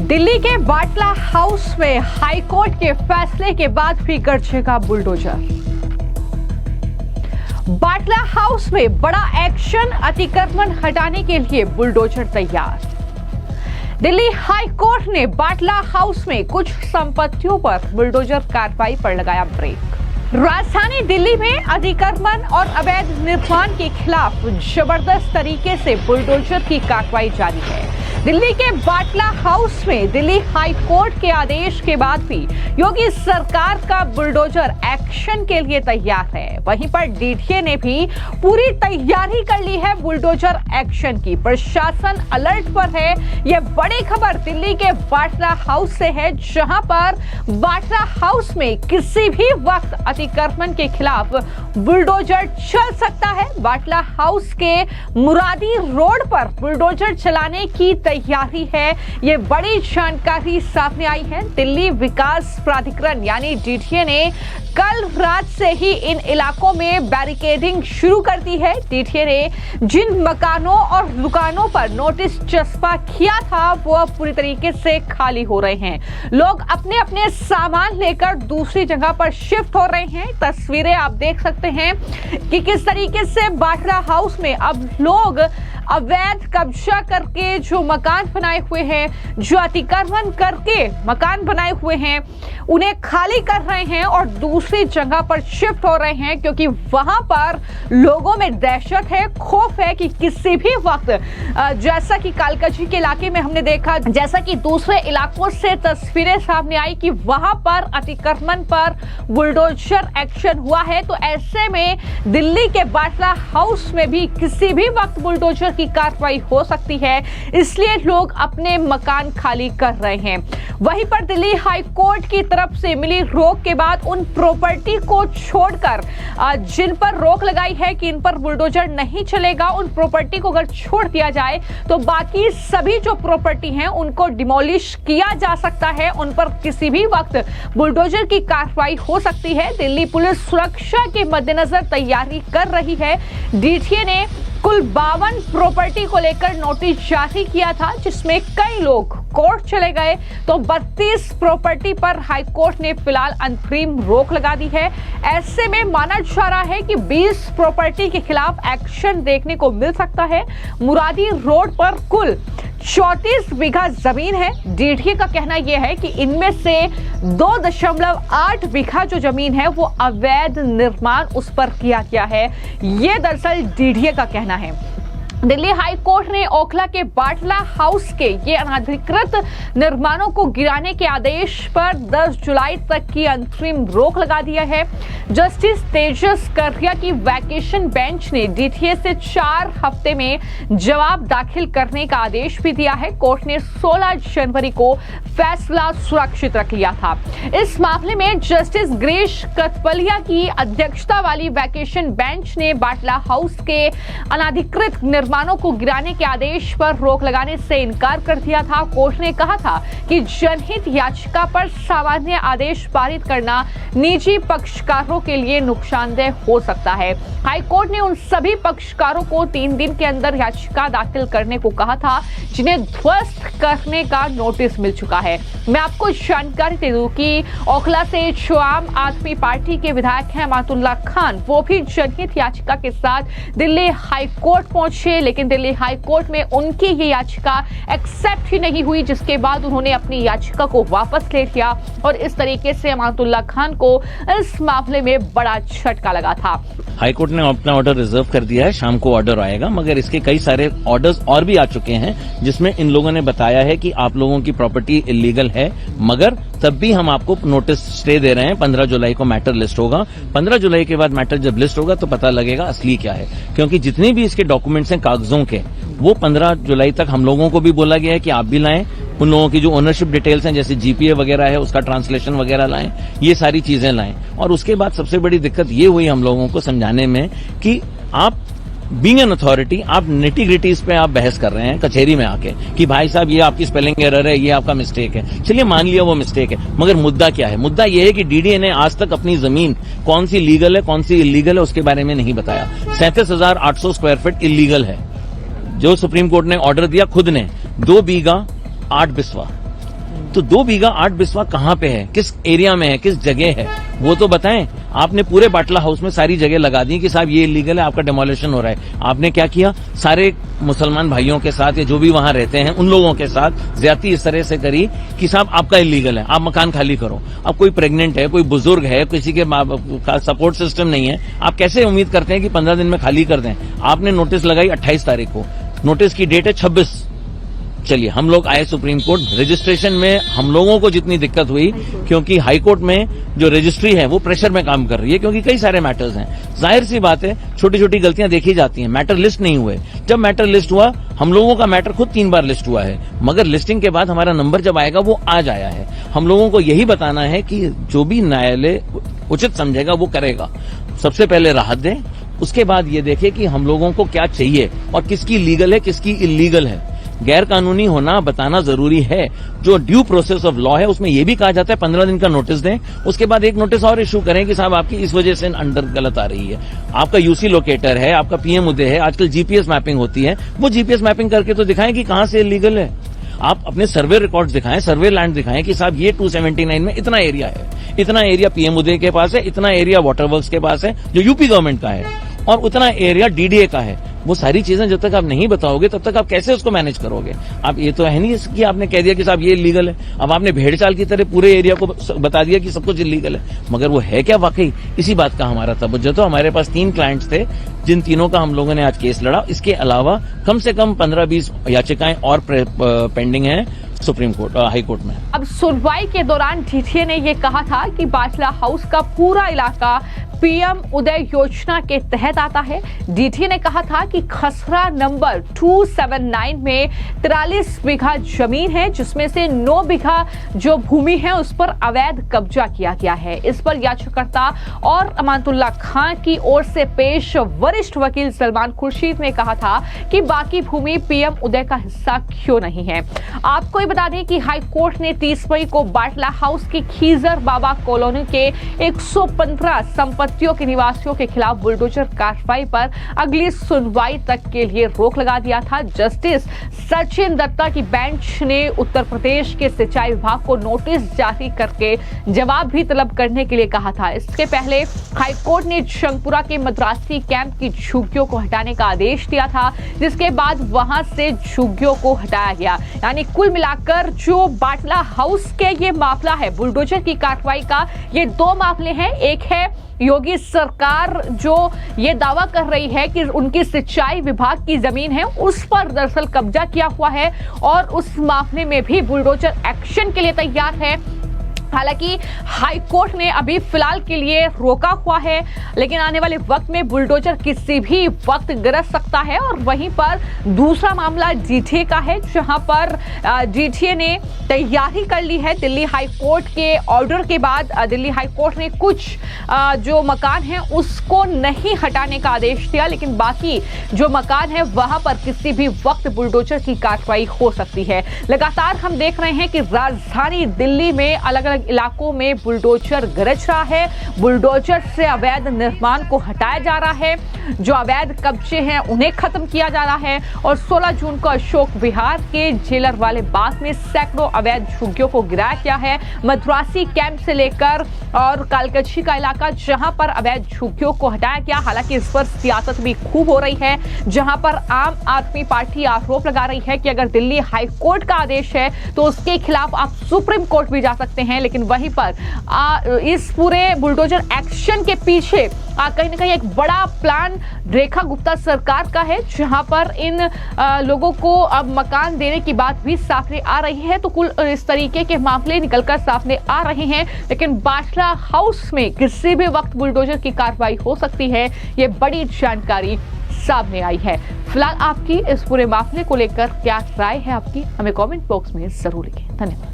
दिल्ली के बाटला हाउस में हाईकोर्ट के फैसले के बाद भी गरजेगा बुलडोजर। बाटला हाउस में बड़ा एक्शन, अतिक्रमण हटाने के लिए बुलडोजर तैयार। दिल्ली हाई कोर्ट ने बाटला हाउस में कुछ संपत्तियों पर बुलडोजर कार्रवाई पर लगाया ब्रेक। राजधानी दिल्ली में अतिक्रमण और अवैध निर्माण के खिलाफ जबरदस्त तरीके से बुलडोजर की कार्रवाई जारी है। दिल्ली के बाटला हाउस में दिल्ली हाई कोर्ट के आदेश के बाद भी योगी सरकार का बुलडोजर एक्शन के लिए तैयार है। वहीं पर डीटीए ने भी पूरी तैयारी कर ली है बुलडोजर एक्शन की। प्रशासन अलर्ट पर है। यह बड़ी खबर दिल्ली के बाटला हाउस से है, जहां पर बाटला हाउस में किसी भी वक्त अतिक्रमण के खिलाफ बुलडोजर चल सकता है। बाटला हाउस के मुरादी रोड पर बुलडोजर चलाने की तैयारी है। ये बड़ी जानकारी सामने आई है। दिल्ली विकास प्राधिकरण यानी डीटीए ने कल रात से ही इन इलाकों में बैरिकेडिंग शुरू कर दी है। डीटीए ने जिन मकानों और दुकानों पर नोटिस चस्पा किया था वो पूरी तरीके से खाली हो रहे हैं। लोग अपने अपने सामान लेकर दूसरी जगह पर शिफ्ट हो रहे हैं। तस्वीरें आप देख सकते हैं कि किस तरीके से बाटला हाउस में अब लोग अवैध कब्जा करके जो मकान बनाए हुए हैं, जो अतिक्रमण करके मकान बनाए हुए हैं, उन्हें खाली कर रहे हैं और दूसरी जगह पर शिफ्ट हो रहे हैं, क्योंकि वहां पर लोगों में दहशत है, खौफ है कि किसी भी वक्त जैसा कि कालकाजी के इलाके में हमने देखा, जैसा कि दूसरे इलाकों से तस्वीरें सामने आई कि वहां पर अतिक्रमण पर बुलडोजर एक्शन हुआ है। तो ऐसे में दिल्ली के बाटला हाउस में भी किसी भी वक्त बुलडोजर की कार्रवाई हो सकती है, इसलिए लोग अपने मकान खाली कर रहे हैं। वहीं पर दिल्ली हाई कोर्ट की तरफ से मिली रोक के बाद उन प्रॉपर्टी को छोड़कर जिन पर रोक लगाई है कि इन पर बुलडोजर नहीं चलेगा, उन प्रॉपर्टी को अगर छोड़ दिया जाए तो बाकी सभी जो प्रॉपर्टी हैं उनको डिमोलिश किया जा सकता है। उन पर किसी भी वक्त बुलडोजर की कार्रवाई हो सकती है। दिल्ली पुलिस सुरक्षा के मद्देनजर तैयारी कर रही है। डीटीए ने कुल 52 प्रॉपर्टी को लेकर नोटिस जारी किया था, जिसमें कई लोग कोर्ट चले गए। तो 32 प्रॉपर्टी पर हाई कोर्ट ने फिलहाल अंतरिम रोक लगा दी है। ऐसे में माना जा रहा है कि 20 प्रॉपर्टी के खिलाफ एक्शन देखने को मिल सकता है। मुरादी रोड पर कुल 34 बीघा जमीन है। डीटीए का कहना यह है कि इनमें से 2.8 बीघा जो जमीन है वो अवैध निर्माण उस पर किया गया है। ये दरअसल डीटीए का कहना है। दिल्ली हाई कोर्ट ने ओखला के बाटला हाउस के ये अनधिकृत निर्माणों को गिराने के आदेश पर 10 जुलाई तक की अंतरिम रोक लगा दिया है। जस्टिस तेजस करहिया की वैकेशन बेंच ने डीटीए से 4 हफ्ते में जवाब दाखिल करने का आदेश भी दिया है। कोर्ट ने 16 जनवरी को फैसला सुरक्षित रख लिया था। इस मामले में जस्टिस गिरीश कथपलिया की अध्यक्षता वाली वैकेशन बेंच ने बाटला हाउस के अनधिकृत निर्माणों को गिराने के आदेश पर रोक लगाने से इनकार कर दिया था। कोर्ट ने कहा था कि जनहित याचिका पर सामान्य आदेश पारित करना निजी पक्षकारों के लिए नुकसानदेह हो सकता है। हाई कोर्ट ने उन सभी पक्षकारों को 3 दिन के अंदर याचिका दाखिल करने को कहा था जिन्हें ध्वस्त करने का नोटिस मिल चुका है। मैं आपको जानकारी दे दूं कि ओखला से जो आम आदमी पार्टी के विधायक हैं अमातुल्लाह खान, वो भी जनहित याचिका के साथ दिल्ली हाई कोर्ट पहुंचे, लेकिन दिल्ली हाई कोर्ट में उनकी ये याचिका एक्सेप्ट ही नहीं हुई, जिसके बाद उन्होंने अपनी याचिका को वापस ले लिया और इस तरीके से अमातुल्लाह खान को इस मामले में बड़ा झटका लगा था। हाई कोर्ट ने अपना ऑर्डर रिजर्व कर दिया है, शाम को ऑर्डर आएगा, मगर इसके कई सारे ऑर्डर्स और भी आ चुके हैं जिसमें इन लोगों ने बताया है कि आप लोगों की प्रॉपर्टी इलीगल है, मगर तब भी हम आपको नोटिस स्टे दे रहे हैं। 15 जुलाई को मैटर लिस्ट होगा। 15 जुलाई के बाद मैटर जब लिस्ट होगा तो पता लगेगा असली क्या है, क्योंकि जितने भी इसके डॉक्यूमेंट्स हैं कागजों के, वो 15 जुलाई तक हम लोगों को भी बोला गया है कि आप भी लाएं। उन लोगों की जो ओनरशिप डिटेल्स हैं जैसे जीपीए वगैरह है उसका ट्रांसलेशन वगैरह लाएं, ये सारी चीजें लाएं। और उसके बाद सबसे बड़ी दिक्कत ये हुई हम लोगों को समझाने में कि आप बीइंग एन अथॉरिटी, आप निटी ग्रिटीज पे आप बहस कर रहे हैं कचहरी में आके कि भाई साहब ये आपकी स्पेलिंग एरर है, ये आपका मिस्टेक है। चलिए मान लिया वो मिस्टेक है, मगर मुद्दा क्या है? मुद्दा ये है कि डीडीए ने आज तक अपनी जमीन कौन सी लीगल है कौन सी इलीगल है उसके बारे में नहीं बताया। 37,800 स्क्वायर फीट इलीगल है जो सुप्रीम कोर्ट ने ऑर्डर दिया खुद ने, 2 बीघा 8 बिस्वा तो 2 बीघा 8 बिस्वा कहाँ पे है, किस एरिया में है, किस जगह है, वो तो बताएं। आपने पूरे बाटला हाउस में सारी जगह लगा दी कि साहब ये इलीगल है, आपका डेमोलिशन हो रहा है। आपने क्या किया, सारे मुसलमान भाइयों के साथ या जो भी वहां रहते हैं उन लोगों के साथ ज्यादती इस तरह से करी कि साहब आपका इलीगल है, आप मकान खाली करो। अब कोई प्रेग्नेंट है, कोई बुजुर्ग है, किसी के सपोर्ट सिस्टम नहीं है, आप कैसे उम्मीद करते हैं कि 15 दिन में खाली कर दें। आपने नोटिस लगाई 28 तारीख को, नोटिस की डेट है 26। चलिए हम लोग आए सुप्रीम कोर्ट, रजिस्ट्रेशन में हम लोगों को जितनी दिक्कत हुई, क्योंकि हाई कोर्ट में जो रजिस्ट्री है वो प्रेशर में काम कर रही है, क्योंकि कई सारे मैटर्स हैं। जाहिर सी बात है छोटी छोटी गलतियां देखी जाती हैं, मैटर लिस्ट नहीं हुए। जब मैटर लिस्ट हुआ, हम लोगों का मैटर खुद 3 बार लिस्ट हुआ है, मगर लिस्टिंग के बाद हमारा नंबर जब आएगा वो आज आया है। हम लोगों को यही बताना है कि जो भी न्यायालय उचित समझेगा वो करेगा। सबसे पहले राहत दें, उसके बाद ये देखे कि हम लोगों को क्या चाहिए और किसकी लीगल है, किसकी इलीगल है। गैर कानूनी होना बताना जरूरी है। जो ड्यू प्रोसेस ऑफ लॉ है उसमें यह भी कहा जाता है 15 दिन का नोटिस दें, उसके बाद एक नोटिस और इशू करें कि साहब आपकी इस वजह से अंडर गलत आ रही है। आपका यूसी लोकेटर है, आपका पीएम उदय है, आजकल जीपीएस मैपिंग होती है, वो जीपीएस मैपिंग करके तो दिखाएं कि कहां से इलीगल है। आप अपने सर्वे रिकॉर्ड्स दिखाएं, सर्वे लैंड दिखाएं कि साहब ये 279 में इतना एरिया है, इतना एरिया पीएम उदय के पास है, इतना एरिया वाटर वर्क्स के पास है जो यूपी गवर्नमेंट का है, और उतना एरिया डीडीए का है। वो सारी चीजें जब तक आप नहीं बताओगे तब तक आप कैसे उसको मैनेज करोगे। आप ये तो है नहीं कि आपने कह दिया कि साहब ये इलीगल है, अब आपने भेड़ चाल की तरह पूरे एरिया को बता दिया कि सब कुछ इलीगल है, मगर वो है क्या वाकई। इसी बात का हमारा तवज्जो तो हमारे पास 3 क्लाइंट्स थे, जिन तीनों का हम लोगों ने आज केस लड़ा। इसके अलावा कम से कम 15-20 याचिकाएं और पेंडिंग हैं सुप्रीम कोर्ट, हाई कोर्ट में। अब सुनवाई के दौरान डीटीए ने यह कहा था कि बाटला हाउस का पूरा इलाका पीएम उदय योजना के तहत आता है। डीटीए ने कहा था कि खसरा नंबर 279 में 43 बीघा जमीन है, जिसमें से 9 बीघा जो भूमि है उस पर अवैध कब्जा किया गया है। इस पर याचिकाकर्ता और अमानतुल्लाह खान की ओर से पेश वरिष्ठ वकील सलमान खुर्शीद ने कहा था कि बाकी भूमि पीएम उदय का हिस्सा क्यों नहीं है। आपको ये बता दें कि हाई कोर्ट ने 30 मई को बाटला हाउस की खीजर बाबा कॉलोनी के 115 संपत्तियों के निवासियों के खिलाफ बुलडोजर कार्रवाई पर अगली सुनवाई तक के लिए रोक लगा दिया था। जस्टिस सचिन दत्ता की बेंच ने उत्तर प्रदेश के सिंचाई विभाग को नोटिस जारी करके जवाब भी तलब करने के लिए कहा था। इसके पहले हाईकोर्ट ने जंगपुरा के मद्रासी कैंप की झुग्गियों को हटाने का आदेश दिया था, जिसके बाद वहां से झुग्गियों को हटाया गया। यानी कुल मिलाकर जो बाटला हाउस के ये मामला है बुलडोजर की कार्रवाई का, ये 2 मामले हैं। एक है योगी सरकार जो ये दावा कर रही है कि उनकी सिंचाई विभाग की जमीन है उस पर दरअसल कब्जा किया हुआ है, और उस मामले में भी बुलडोजर एक्शन के लिए तैयार है। हालांकि हाई कोर्ट ने अभी फिलहाल के लिए रोका हुआ है, लेकिन आने वाले वक्त में बुलडोजर किसी भी वक्त गरज सकता है। और वहीं पर दूसरा मामला डीटीए का है, जहां पर डीटीए ने तैयारी कर ली है। दिल्ली हाई कोर्ट के ऑर्डर के बाद दिल्ली हाई कोर्ट ने कुछ जो मकान हैं उसको नहीं हटाने का आदेश दिया, लेकिन बाकी जो मकान है वहां पर किसी भी वक्त बुलडोजर की कार्रवाई हो सकती है। लगातार हम देख रहे हैं कि राजधानी दिल्ली में अलग अलग इलाकों में बुलडोजर गरज रहा है। बुलडोजर से अवैध निर्माण को हटाया जा रहा है, जो अवैध कब्जे हैं उन्हें खत्म किया जा रहा है। और 16 जून को अशोक विहार के जेलर वाले बाग में सैकड़ों अवैध झुग्गियों को गिराया गया है। मद्रासी कैंप से लेकर और कालकची का इलाका, जहां पर अवैध झुग्गियों को हटाया गया। हालांकि इस पर सियासत भी खूब हो रही है, जहां पर आम आदमी पार्टी आरोप लगा रही है कि अगर दिल्ली हाई कोर्ट का आदेश है तो उसके खिलाफ आप सुप्रीम कोर्ट भी जा सकते हैं। लेकिन वहीं पर इस पूरे बुलडोजर एक्शन के पीछे कहीं ना कहीं एक बड़ा प्लान रेखा गुप्ता सरकार का है, जहां पर इन लोगों को अब मकान देने की बात भी सामने आ रही है। तो कुल इस तरीके के मामले निकलकर सामने आ रहे हैं, लेकिन बाटला हाउस में किसी भी वक्त बुलडोजर की कार्रवाई हो सकती है, ये बड़ी जानकारी सामने आई है। फिलहाल आपकी इस पूरे मामले को लेकर क्या राय है आपकी, हमें कमेंट बॉक्स में जरूर लिखें। धन्यवाद।